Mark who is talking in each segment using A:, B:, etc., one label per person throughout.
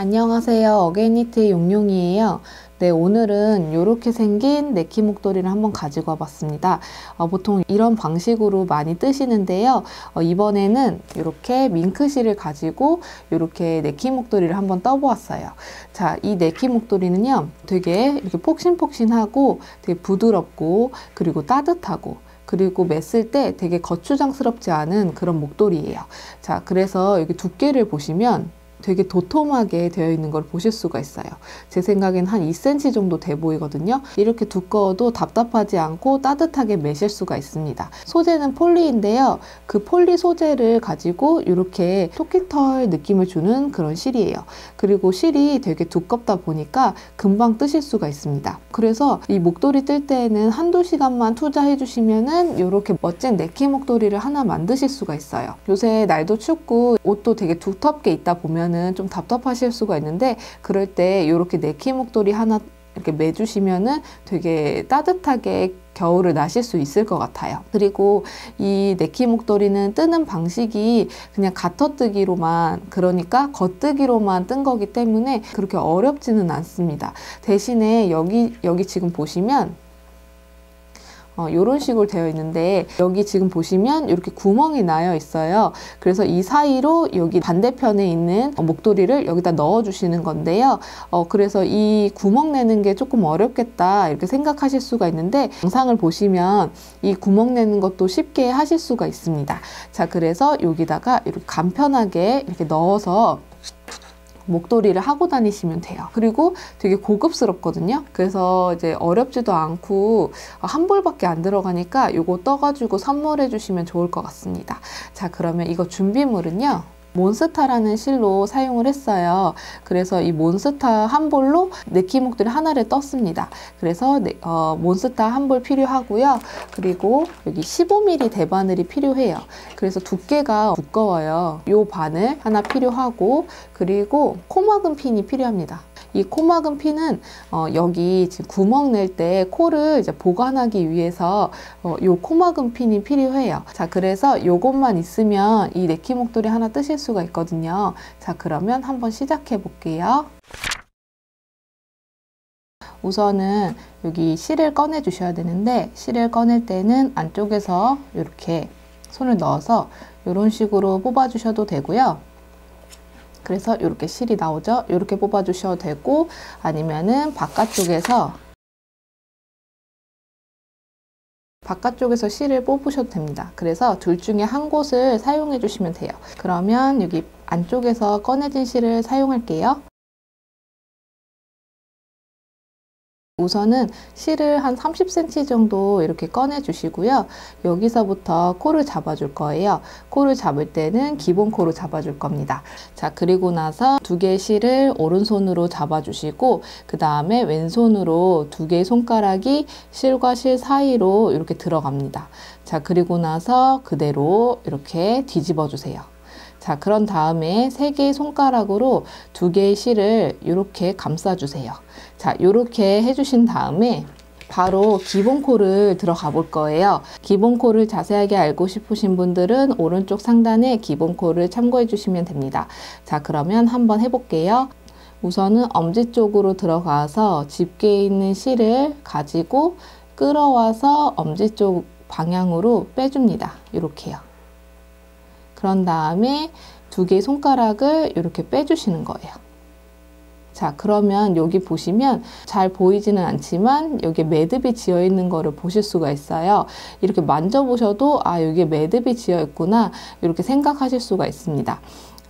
A: 안녕하세요. 어게인니트의 용용이에요. 네, 오늘은 이렇게 생긴 네키 목도리를 한번 가지고 와봤습니다. 보통 이런 방식으로 많이 뜨시는데요. 이번에는 이렇게 밍크실을 가지고 이렇게 네키 목도리를 한번 떠보았어요. 자, 이 네키 목도리는요, 되게 이렇게 폭신폭신하고 되게 부드럽고 그리고 따뜻하고 그리고 맸을 때 되게 거추장스럽지 않은 그런 목도리예요. 자, 그래서 여기 두께를 보시면 되게 도톰하게 되어 있는 걸 보실 수가 있어요. 제 생각엔 한 2cm 정도 돼 보이거든요. 이렇게 두꺼워도 답답하지 않고 따뜻하게 매실 수가 있습니다. 소재는 폴리인데요. 그 폴리 소재를 가지고 이렇게 토끼털 느낌을 주는 그런 실이에요. 그리고 실이 되게 두껍다 보니까 금방 뜨실 수가 있습니다. 그래서 이 목도리 뜰 때에는 한두 시간만 투자해 주시면은 이렇게 멋진 네키 목도리를 하나 만드실 수가 있어요. 요새 날도 춥고 옷도 되게 두텁게 입다 보면 좀 답답하실 수가 있는데, 그럴 때 이렇게 네키 목도리 하나 이렇게 매주시면은 되게 따뜻하게 겨울을 나실 수 있을 것 같아요. 그리고 이 네키 목도리는 뜨는 방식이 그냥 가터뜨기로만, 그러니까 겉뜨기로만 뜬 거기 때문에 그렇게 어렵지는 않습니다. 대신에 여기 지금 보시면 이런 식으로 되어 있는데, 여기 지금 보시면 이렇게 구멍이 나여 있어요. 그래서 이 사이로 여기 반대편에 있는 목도리를 여기다 넣어 주시는 건데요. 그래서 이 구멍 내는 게 조금 어렵겠다 이렇게 생각하실 수가 있는데, 영상을 보시면 이 구멍 내는 것도 쉽게 하실 수가 있습니다. 자, 그래서 여기다가 이렇게 간편하게 이렇게 넣어서 목도리를 하고 다니시면 돼요. 그리고 되게 고급스럽거든요. 그래서 이제 어렵지도 않고 한 벌밖에 안 들어가니까 이거 떠가지고 선물해 주시면 좋을 것 같습니다. 자, 그러면 이거 준비물은요, 몬스타라는 실로 사용을 했어요. 그래서 이 몬스타 한 볼로 네키 목도리 하나를 떴습니다. 그래서 몬스타 한 볼 필요하고요. 그리고 여기 15mm 대바늘이 필요해요. 그래서 두께가 두꺼워요. 요 바늘 하나 필요하고, 그리고 코막은 핀이 필요합니다. 이 코막은 핀은 여기 지금 구멍 낼 때 코를 이제 보관하기 위해서 요 코막은 핀이 필요해요. 자, 그래서 요것만 있으면 이 네키 목도리 하나 뜨실 수가 있거든요. 자, 그러면 한번 시작해 볼게요. 우선은 여기 실을 꺼내 주셔야 되는데, 실을 꺼낼 때는 안쪽에서 이렇게 손을 넣어서 이런 식으로 뽑아 주셔도 되고요. 그래서 이렇게 실이 나오죠. 이렇게 뽑아 주셔도 되고, 아니면은 바깥쪽에서 실을 뽑으셔도 됩니다. 그래서 둘 중에 한 곳을 사용해 주시면 돼요. 그러면 여기 안쪽에서 꺼내진 실을 사용할게요. 우선은 실을 한 30cm 정도 이렇게 꺼내 주시고요. 여기서부터 코를 잡아 줄 거예요. 코를 잡을 때는 기본 코로 잡아 줄 겁니다. 자, 그리고 나서 두 개의 실을 오른손으로 잡아 주시고, 그 다음에 왼손으로 두 개의 손가락이 실과 실 사이로 이렇게 들어갑니다. 자, 그리고 나서 그대로 이렇게 뒤집어 주세요. 자, 그런 다음에 세 개의 손가락으로 두 개의 실을 이렇게 감싸 주세요. 자, 이렇게 해주신 다음에 바로 기본 코를 들어가 볼 거예요. 기본 코를 자세하게 알고 싶으신 분들은 오른쪽 상단에 기본 코를 참고해 주시면 됩니다. 자, 그러면 한번 해볼게요. 우선은 엄지 쪽으로 들어가서 집게에 있는 실을 가지고 끌어와서 엄지 쪽 방향으로 빼줍니다. 이렇게요. 그런 다음에 두 개의 손가락을 이렇게 빼주시는 거예요. 자, 그러면 여기 보시면 잘 보이지는 않지만 여기 매듭이 지어 있는 거를 보실 수가 있어요. 이렇게 만져보셔도 여기에 매듭이 지어 있구나 이렇게 생각하실 수가 있습니다.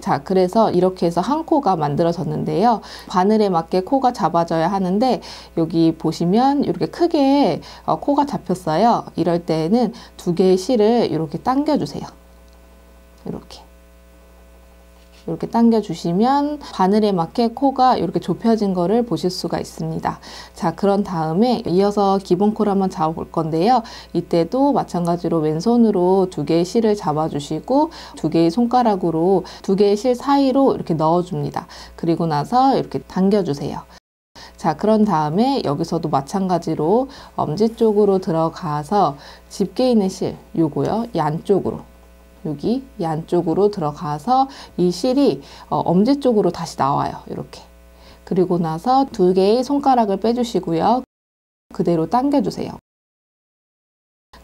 A: 자, 그래서 이렇게 해서 한 코가 만들어졌는데요. 바늘에 맞게 코가 잡아져야 하는데, 여기 보시면 이렇게 크게 코가 잡혔어요. 이럴 때는 두 개의 실을 이렇게 당겨주세요. 이렇게 당겨주시면 바늘에 맞게 코가 이렇게 좁혀진 거를 보실 수가 있습니다. 자, 그런 다음에 이어서 기본 코를 한번 잡아볼 건데요. 이때도 마찬가지로 왼손으로 두 개의 실을 잡아주시고, 두 개의 손가락으로 두 개의 실 사이로 이렇게 넣어줍니다. 그리고 나서 이렇게 당겨주세요. 자, 그런 다음에 여기서도 마찬가지로 엄지 쪽으로 들어가서 집게 있는 실, 요거요, 이 안쪽으로 여기 이 안쪽으로 들어가서 이 실이 엄지 쪽으로 다시 나와요. 이렇게. 그리고 나서 2개의 손가락을 빼주시고요. 그대로 당겨주세요.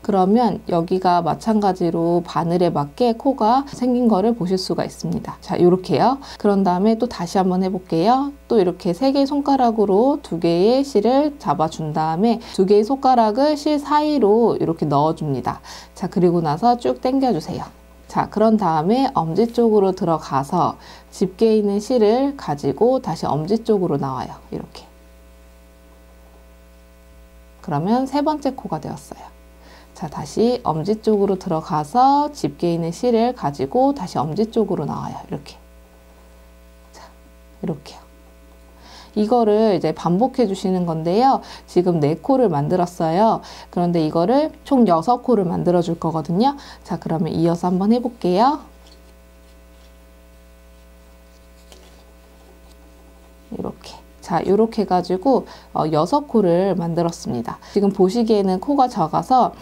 A: 그러면 여기가 마찬가지로 바늘에 맞게 코가 생긴 거를 보실 수가 있습니다. 자, 이렇게요. 그런 다음에 또 다시 한번 해볼게요. 또 이렇게 3개의 손가락으로 2개의 실을 잡아준 다음에 2개의 손가락을 실 사이로 이렇게 넣어줍니다. 자, 그리고 나서 쭉 당겨주세요. 자, 그런 다음에 엄지 쪽으로 들어가서 집게 있는 실을 가지고 다시 엄지 쪽으로 나와요. 이렇게. 그러면 3번째 코가 되었어요. 자, 다시 엄지 쪽으로 들어가서 집게 있는 실을 가지고 다시 엄지 쪽으로 나와요. 이렇게. 자, 이렇게요. 이거를 이제 반복해 주시는 건데요. 지금 4코를 만들었어요. 그런데 이거를 총 6코를 만들어 줄 거거든요. 자, 그러면 이어서 한번 해볼게요. 이렇게. 자, 이렇게 해가지고 6코를 만들었습니다. 지금 보시기에는 코가 작아서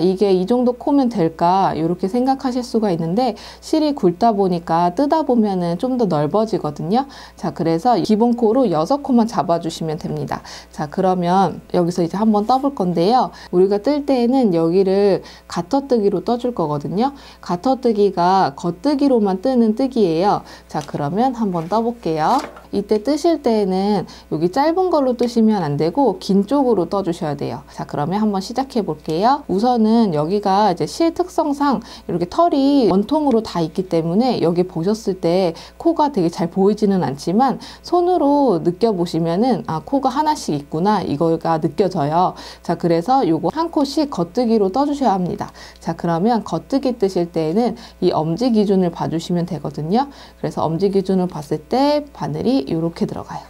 A: 이게 이 정도 코면 될까 이렇게 생각하실 수가 있는데 실이 굵다 보니까 뜨다 보면은 좀 더 넓어지거든요. 자, 그래서 기본 코로 6코만 잡아주시면 됩니다. 자, 그러면 여기서 이제 한번 떠볼 건데요. 우리가 뜰 때에는 여기를 가터뜨기로 떠줄 거거든요. 가터뜨기가 겉뜨기로만 뜨는 뜨기예요. 자, 그러면 한번 떠볼게요. 이때 뜨실 때에는 여기 짧은 걸로 뜨시면 안 되고 긴 쪽으로 떠주셔야 돼요. 자, 그러면 한번 시작해 볼게요. 우선은 여기가 이제 실 특성상 이렇게 털이 원통으로 다 있기 때문에 여기 보셨을 때 코가 되게 잘 보이지는 않지만 손으로 느껴보시면은 코가 하나씩 있구나 이거가 느껴져요. 자, 그래서 요거 한 코씩 겉뜨기로 떠주셔야 합니다. 자, 그러면 겉뜨기 뜨실 때에는 이 엄지 기준을 봐주시면 되거든요. 그래서 엄지 기준을 봤을 때 바늘이 이렇게 들어가요.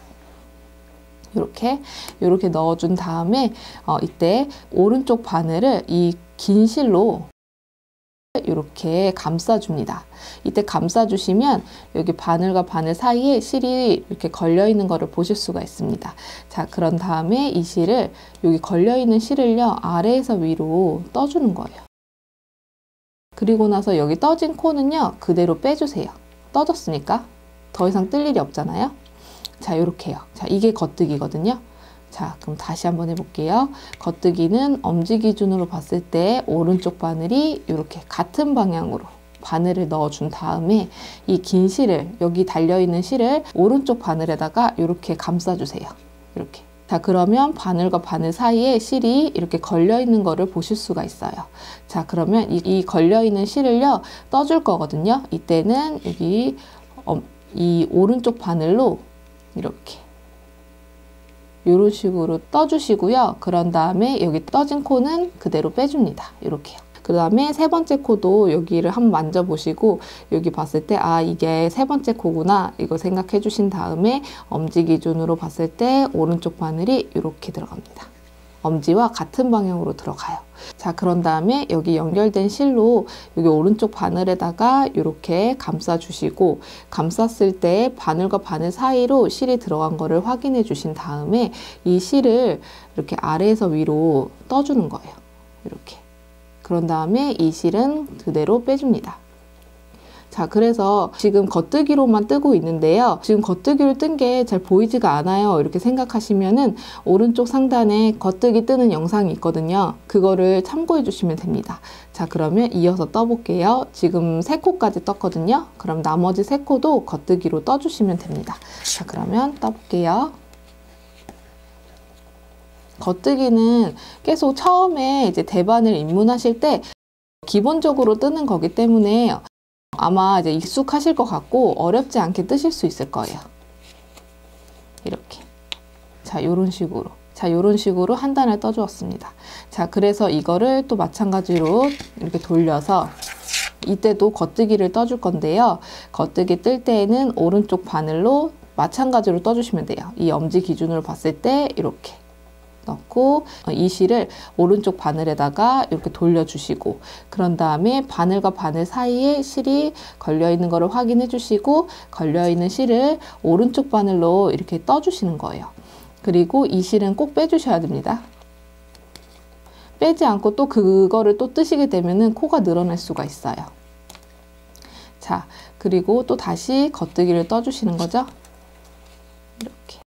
A: 이렇게 넣어준 다음에 이때 오른쪽 바늘을 이 긴 실로 이렇게 감싸줍니다. 이때 감싸주시면 여기 바늘과 바늘 사이에 실이 이렇게 걸려있는 거를 보실 수가 있습니다. 자, 그런 다음에 이 실을 여기 걸려있는 실을요 아래에서 위로 떠주는 거예요. 그리고 나서 여기 떠진 코는요 그대로 빼주세요. 떠졌으니까 더 이상 뜰 일이 없잖아요. 자, 요렇게요. 자, 이게 겉뜨기거든요. 자, 그럼 다시 한번 해볼게요. 겉뜨기는 엄지 기준으로 봤을 때 오른쪽 바늘이 이렇게 같은 방향으로 바늘을 넣어준 다음에 이 긴 실을 여기 달려있는 실을 오른쪽 바늘에다가 이렇게 감싸주세요. 이렇게. 자, 그러면 바늘과 바늘 사이에 실이 이렇게 걸려있는 거를 보실 수가 있어요. 자, 그러면 이 걸려있는 실을요 떠줄 거거든요. 이때는 여기 이 오른쪽 바늘로 이렇게 이런 식으로 떠주시고요. 그런 다음에 여기 떠진 코는 그대로 빼줍니다. 이렇게요. 그 다음에 3번째 코도 여기를 한번 만져보시고 여기 봤을 때 이게 3번째 코구나 이거 생각해 주신 다음에 엄지 기준으로 봤을 때 오른쪽 바늘이 이렇게 들어갑니다. 엄지와 같은 방향으로 들어가요. 자, 그런 다음에 여기 연결된 실로 여기 오른쪽 바늘에다가 이렇게 감싸 주시고 감쌌을 때 바늘과 바늘 사이로 실이 들어간 거를 확인해 주신 다음에 이 실을 이렇게 아래에서 위로 떠주는 거예요. 이렇게. 그런 다음에 이 실은 그대로 빼줍니다. 자, 그래서 지금 겉뜨기로만 뜨고 있는데요. 지금 겉뜨기로 뜬 게 잘 보이지가 않아요. 이렇게 생각하시면은 오른쪽 상단에 겉뜨기 뜨는 영상이 있거든요. 그거를 참고해 주시면 됩니다. 자, 그러면 이어서 떠볼게요. 지금 3코까지 떴거든요. 그럼 나머지 3코도 겉뜨기로 떠주시면 됩니다. 자, 그러면 떠볼게요. 겉뜨기는 계속 처음에 이제 대반을 입문하실 때 기본적으로 뜨는 거기 때문에 아마 이제 익숙하실 것 같고 어렵지 않게 뜨실 수 있을 거예요. 이렇게. 자, 요런 식으로. 자, 요런 식으로 한 단을 떠주었습니다. 자, 그래서 이거를 또 마찬가지로 이렇게 돌려서 이때도 겉뜨기를 떠줄 건데요. 겉뜨기 뜰 때에는 오른쪽 바늘로 마찬가지로 떠주시면 돼요. 이 엄지 기준으로 봤을 때 이렇게 넣고 이 실을 오른쪽 바늘에다가 이렇게 돌려주시고 그런 다음에 바늘과 바늘 사이에 실이 걸려있는 거를 확인해 주시고 걸려있는 실을 오른쪽 바늘로 이렇게 떠주시는 거예요. 그리고 이 실은 꼭 빼주셔야 됩니다. 빼지 않고 또 그거를 또 뜨시게 되면은 코가 늘어날 수가 있어요. 자, 그리고 또 다시 겉뜨기를 떠주시는 거죠. 이렇게.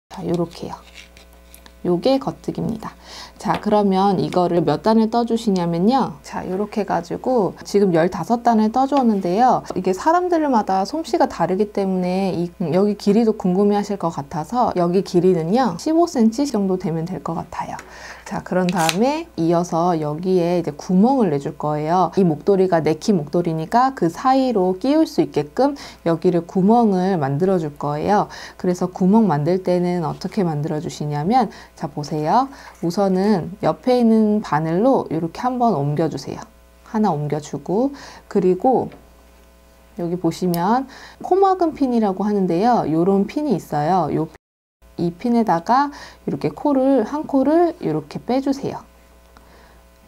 A: 자, 요렇게요. 요게 겉뜨기입니다. 자, 그러면 이거를 몇 단을 떠주시냐면요. 자, 요렇게 해가지고 지금 15단을 떠주었는데요. 이게 사람들마다 솜씨가 다르기 때문에 여기 길이도 궁금해 하실 것 같아서 여기 길이는요, 15cm 정도 되면 될 것 같아요. 자, 그런 다음에 이어서 여기에 이제 구멍을 내줄 거예요. 이 목도리가 네키 목도리니까 그 사이로 끼울 수 있게끔 여기를 구멍을 만들어 줄 거예요. 그래서 구멍 만들 때는 어떻게 만들어 주시냐면, 자, 보세요. 우선은 옆에 있는 바늘로 이렇게 한번 옮겨주세요. 하나 옮겨주고, 그리고 여기 보시면 코막은 핀이라고 하는데요. 요런 핀이 있어요. 이 핀에다가 이렇게 한 코를 이렇게 빼주세요.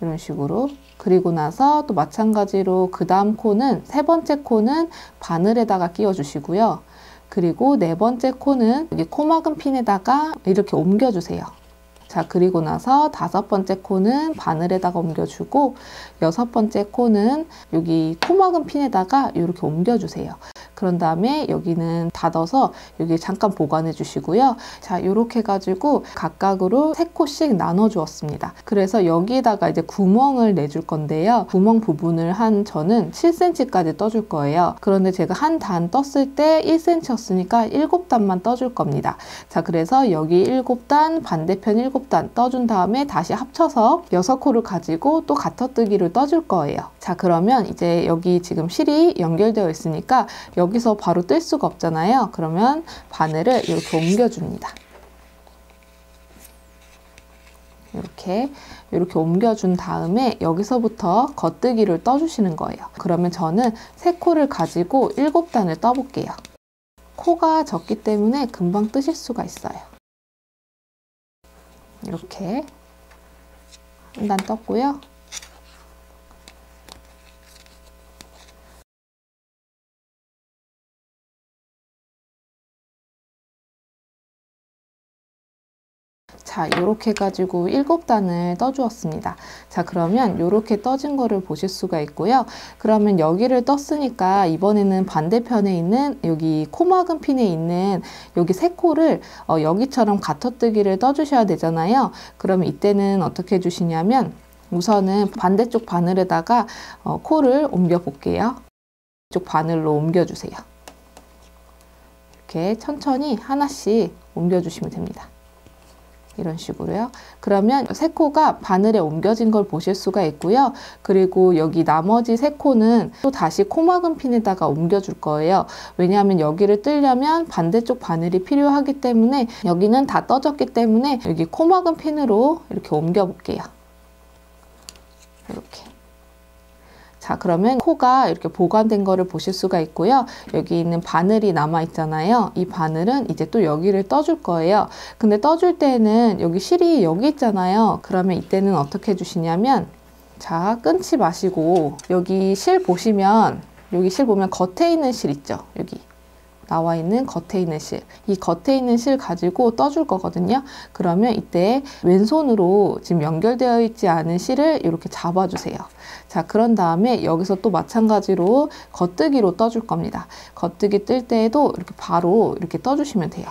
A: 이런 식으로. 그리고 나서 또 마찬가지로 그 다음 코는, 세 번째 코는 바늘에다가 끼워 주시고요. 그리고 네 번째 코는 여기 코막은 핀에다가 이렇게 옮겨주세요. 자, 그리고 나서 다섯 번째 코는 바늘에다가 옮겨주고, 여섯 번째 코는 여기 코막은 핀에다가 이렇게 옮겨주세요. 그런 다음에 여기는 닫아서 여기 잠깐 보관해 주시고요. 자, 이렇게 해가지고 각각으로 3코씩 나눠 주었습니다. 그래서 여기에다가 이제 구멍을 내줄 건데요. 구멍 부분을 저는 7cm까지 떠줄 거예요. 그런데 제가 한 단 떴을 때 1cm였으니까 7단만 떠줄 겁니다. 자, 그래서 여기 7단, 반대편 7단 떠준 다음에 다시 합쳐서 6코를 가지고 또 가터뜨기를 떠줄 거예요. 자, 그러면 이제 여기 지금 실이 연결되어 있으니까 여기서 바로 뜰 수가 없잖아요. 그러면 바늘을 이렇게 옮겨줍니다. 이렇게 옮겨준 다음에 여기서부터 겉뜨기를 떠주시는 거예요. 그러면 저는 3코를 가지고 7단을 떠볼게요. 코가 적기 때문에 금방 뜨실 수가 있어요. 이렇게 한 단 떴고요. 자, 이렇게 해가지고 7단을 떠주었습니다. 자, 그러면 이렇게 떠진 거를 보실 수가 있고요. 그러면 여기를 떴으니까 이번에는 반대편에 있는 여기 코막은 핀에 있는 여기 3코를 여기처럼 가터뜨기를 떠주셔야 되잖아요. 그러면 이때는 어떻게 해주시냐면, 우선은 반대쪽 바늘에다가 코를 옮겨 볼게요. 이쪽 바늘로 옮겨주세요. 이렇게 천천히 하나씩 옮겨주시면 됩니다. 이런 식으로요. 그러면 3코가 바늘에 옮겨진 걸 보실 수가 있고요. 그리고 여기 나머지 3코는 또 다시 코막은 핀에다가 옮겨줄 거예요. 왜냐하면 여기를 뜨려면 반대쪽 바늘이 필요하기 때문에, 여기는 다 떠졌기 때문에 여기 코막은 핀으로 이렇게 옮겨 볼게요. 이렇게. 자, 그러면 코가 이렇게 보관된 거를 보실 수가 있고요. 여기 있는 바늘이 남아 있잖아요. 이 바늘은 이제 또 여기를 떠줄 거예요. 근데 떠줄 때는 여기 실이 여기 있잖아요. 그러면 이때는 어떻게 해주시냐면, 자, 끊지 마시고 여기 실 보시면 겉에 있는 실 있죠? 여기 나와 있는 겉에 있는 실, 이 겉에 있는 실 가지고 떠줄 거거든요. 그러면 이때 왼손으로 지금 연결되어 있지 않은 실을 이렇게 잡아주세요. 자, 그런 다음에 여기서 또 마찬가지로 겉뜨기로 떠줄 겁니다. 겉뜨기 뜰 때에도 이렇게 바로 이렇게 떠주시면 돼요.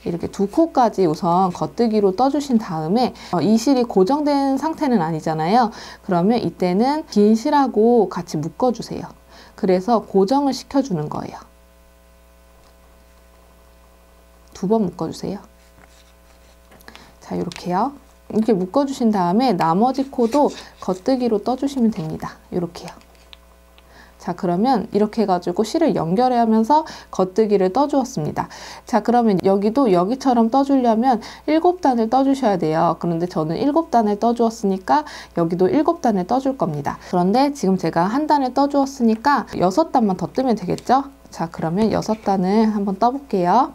A: 이렇게 2코까지 우선 겉뜨기로 떠주신 다음에 이 실이 고정된 상태는 아니잖아요. 그러면 이때는 긴 실하고 같이 묶어주세요. 그래서 고정을 시켜주는 거예요. 2번 묶어주세요. 자, 이렇게요. 이렇게 묶어주신 다음에 나머지 코도 겉뜨기로 떠주시면 됩니다. 이렇게요. 자, 그러면 이렇게 해가지고 실을 연결하면서 겉뜨기를 떠주었습니다. 자, 그러면 여기도 여기처럼 떠주려면 7단을 떠주셔야 돼요. 그런데 저는 7단을 떠주었으니까 여기도 7단을 떠줄 겁니다. 그런데 지금 제가 한 단을 떠주었으니까 6단만 더 뜨면 되겠죠? 자, 그러면 6단을 한번 떠볼게요.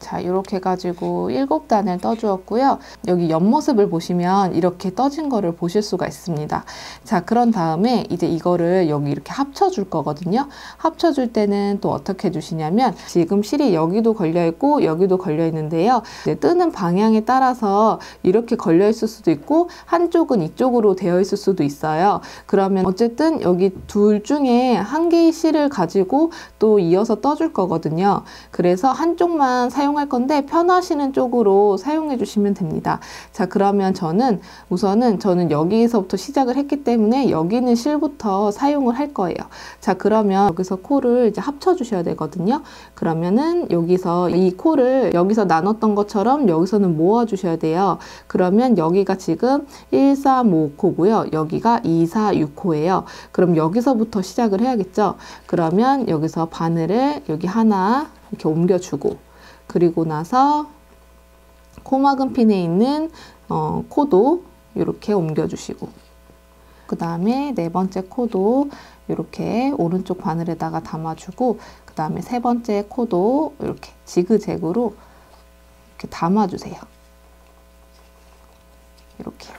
A: 자, 이렇게 해가지고 7단을 떠주었고요. 여기 옆모습을 보시면 이렇게 떠진 거를 보실 수가 있습니다. 자, 그런 다음에 이제 이거를 여기 이렇게 합쳐줄 거거든요. 합쳐줄 때는 또 어떻게 해주시냐면 지금 실이 여기도 걸려있고 여기도 걸려있는데요. 이제 뜨는 방향에 따라서 이렇게 걸려있을 수도 있고 한쪽은 이쪽으로 되어 있을 수도 있어요. 그러면 어쨌든 여기 둘 중에 한 개의 실을 가지고 또 이어서 떠줄 거거든요. 그래서 한쪽만 사용할 건데 편하시는 쪽으로 사용해 주시면 됩니다. 자, 그러면 우선은 저는 여기서부터 시작을 했기 때문에 여기 있는 실부터 사용을 할 거예요. 자, 그러면 여기서 코를 이제 합쳐 주셔야 되거든요. 그러면은 여기서 이 코를 여기서 나눴던 것처럼 여기서는 모아 주셔야 돼요. 그러면 여기가 지금 1, 3, 5코고요. 여기가 2, 4, 6코예요. 그럼 여기서부터 시작을 해야겠죠. 그러면 여기서 바늘을 여기 하나 이렇게 옮겨주고, 그리고 나서 코막은 핀에 있는 코도 이렇게 옮겨주시고, 그 다음에 네 번째 코도 이렇게 오른쪽 바늘에다가 담아주고, 그 다음에 세 번째 코도 이렇게 지그재그로 이렇게 담아주세요. 이렇게.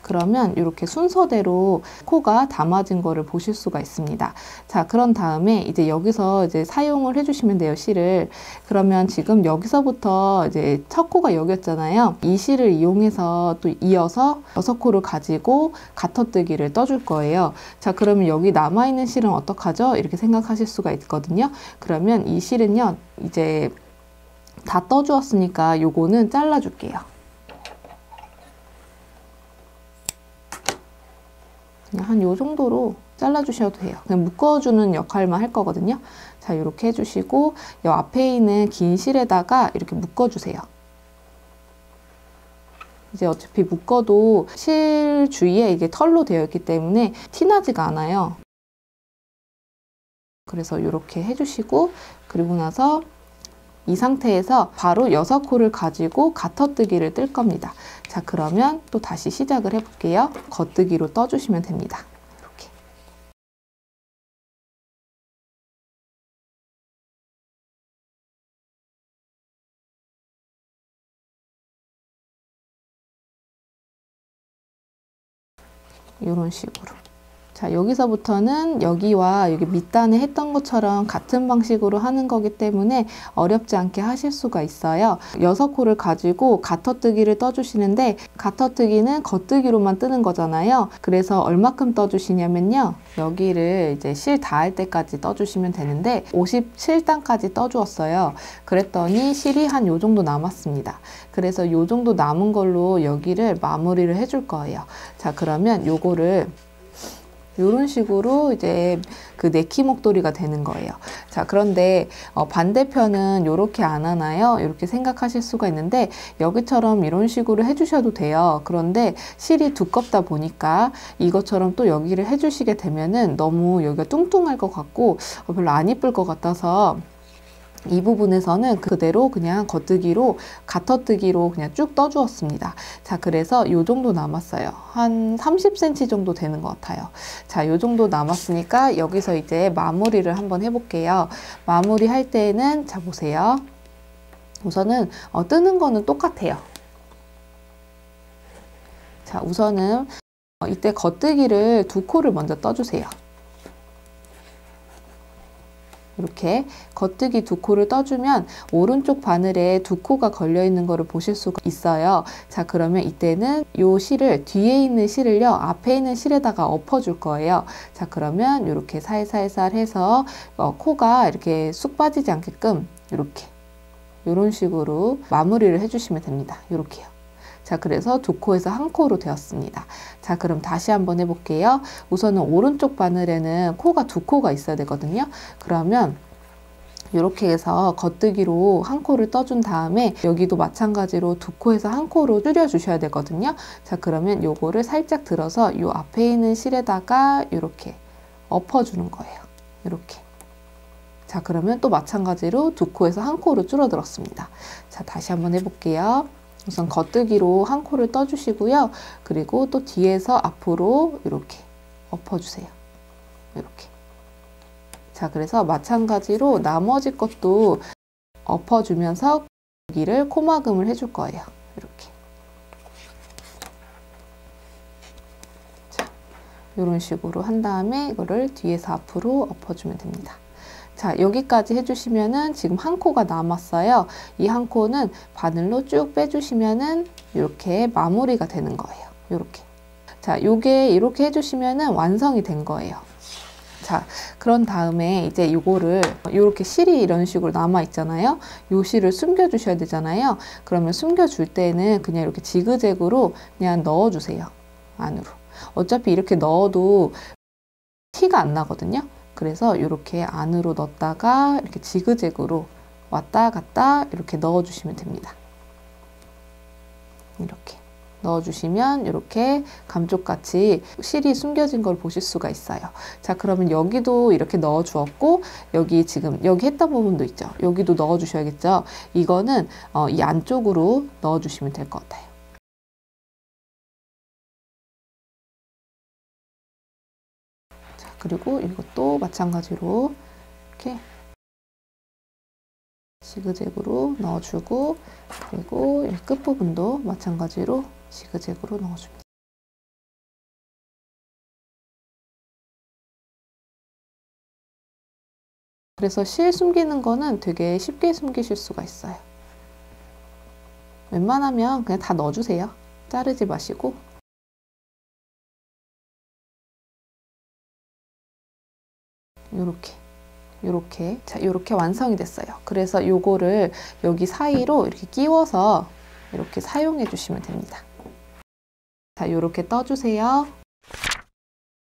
A: 그러면 이렇게 순서대로 코가 담아진 거를 보실 수가 있습니다. 자, 그런 다음에 이제 여기서 이제 사용을 해주시면 돼요, 실을. 그러면 지금 여기서부터 이제 첫 코가 여기였잖아요. 이 실을 이용해서 또 이어서 6코를 가지고 가터뜨기를 떠줄 거예요. 자, 그러면 여기 남아있는 실은 어떡하죠? 이렇게 생각하실 수가 있거든요. 그러면 이 실은요, 이제 다 떠주었으니까 요거는 잘라줄게요. 그냥 한 요 정도로 잘라주셔도 돼요. 그냥 묶어주는 역할만 할 거거든요. 자, 이렇게 해주시고 이 앞에 있는 긴 실에다가 이렇게 묶어주세요. 이제 어차피 묶어도 실 주위에 이게 털로 되어 있기 때문에 티나지가 않아요. 그래서 이렇게 해주시고, 그리고 나서 이 상태에서 바로 6코를 가지고 가터뜨기를 뜰 겁니다. 자, 그러면 또 다시 시작을 해볼게요. 겉뜨기로 떠주시면 됩니다. 이렇게. 이런 식으로. 자, 여기서부터는 여기와 여기 밑단에 했던 것처럼 같은 방식으로 하는 거기 때문에 어렵지 않게 하실 수가 있어요. 6코를 가지고 가터뜨기를 떠주시는데, 가터뜨기는 겉뜨기로만 뜨는 거잖아요. 그래서 얼마큼 떠주시냐면요, 여기를 이제 실 닿을 때까지 떠주시면 되는데 57단까지 떠주었어요. 그랬더니 실이 한 요 정도 남았습니다. 그래서 요 정도 남은 걸로 여기를 마무리를 해줄 거예요. 자, 그러면 요거를 이런 식으로 이제 그 네키 목도리가 되는 거예요. 자, 그런데 반대편은 이렇게 안 하나요? 이렇게 생각하실 수가 있는데 여기처럼 이런 식으로 해주셔도 돼요. 그런데 실이 두껍다 보니까 이것처럼 또 여기를 해주시게 되면은 너무 여기가 뚱뚱할 것 같고 별로 안 이쁠 것 같아서 이 부분에서는 그대로 그냥 겉뜨기로, 가터뜨기로 그냥 쭉 떠주었습니다. 자, 그래서 이 정도 남았어요. 한 30cm 정도 되는 것 같아요. 자, 이 정도 남았으니까 여기서 이제 마무리를 한번 해볼게요. 마무리 할 때는, 자, 보세요. 우선은 뜨는 거는 똑같아요. 자, 우선은 이때 겉뜨기를 2코를 먼저 떠주세요. 이렇게 겉뜨기 2코를 떠주면 오른쪽 바늘에 2코가 걸려 있는 거를 보실 수가 있어요. 자, 그러면 이때는 이 실을, 뒤에 있는 실을요, 앞에 있는 실에다가 엎어줄 거예요. 자, 그러면 이렇게 살살살 해서 코가 이렇게 쑥 빠지지 않게끔 이런 식으로 마무리를 해주시면 됩니다. 이렇게요. 자, 그래서 2코에서 1코로 되었습니다. 자, 그럼 다시 한번 해볼게요. 우선은 오른쪽 바늘에는 코가 2코가 있어야 되거든요. 그러면 이렇게 해서 겉뜨기로 1코를 떠준 다음에 여기도 마찬가지로 2코에서 1코로 줄여주셔야 되거든요. 자, 그러면 요거를 살짝 들어서 요 앞에 있는 실에다가 이렇게 엎어주는 거예요. 이렇게. 자, 그러면 또 마찬가지로 2코에서 1코로 줄어들었습니다. 자, 다시 한번 해볼게요. 우선 겉뜨기로 1코를 떠주시고요. 그리고 또 뒤에서 앞으로 이렇게 엎어주세요. 이렇게. 자, 그래서 마찬가지로 나머지 것도 엎어주면서 여기를 코막음을 해줄 거예요. 이렇게. 자, 이런 식으로 한 다음에 이거를 뒤에서 앞으로 엎어주면 됩니다. 자, 여기까지 해주시면은 지금 한 코가 남았어요. 이 한 코는 바늘로 쭉 빼주시면은 이렇게 마무리가 되는 거예요. 이렇게. 자, 요게 이렇게 해주시면은 완성이 된 거예요. 자, 그런 다음에 이제 요거를 이렇게 실이 이런 식으로 남아 있잖아요. 요 실을 숨겨 주셔야 되잖아요. 그러면 숨겨 줄 때는 그냥 이렇게 지그재그로 그냥 넣어 주세요. 안으로. 어차피 이렇게 넣어도 티가 안 나거든요. 그래서 이렇게 안으로 넣었다가 이렇게 지그재그로 왔다 갔다 이렇게 넣어 주시면 됩니다. 이렇게 넣어주시면 이렇게 감쪽같이 실이 숨겨진 걸 보실 수가 있어요. 자, 그러면 여기도 이렇게 넣어 주었고, 여기 지금 여기 했던 부분도 있죠. 여기도 넣어 주셔야겠죠. 이거는 이 안쪽으로 넣어 주시면 될 것 같아요. 자, 그리고 이것도 마찬가지로 이렇게 지그재그로 넣어주고, 그리고 이 끝부분도 마찬가지로 지그재그로 넣어줍니다. 그래서 실 숨기는 거는 되게 쉽게 숨기실 수가 있어요. 웬만하면 그냥 다 넣어주세요. 자르지 마시고. 요렇게 자, 요렇게 완성이 됐어요. 그래서 요거를 여기 사이로 이렇게 끼워서 이렇게 사용해 주시면 됩니다. 자, 요렇게 떠주세요.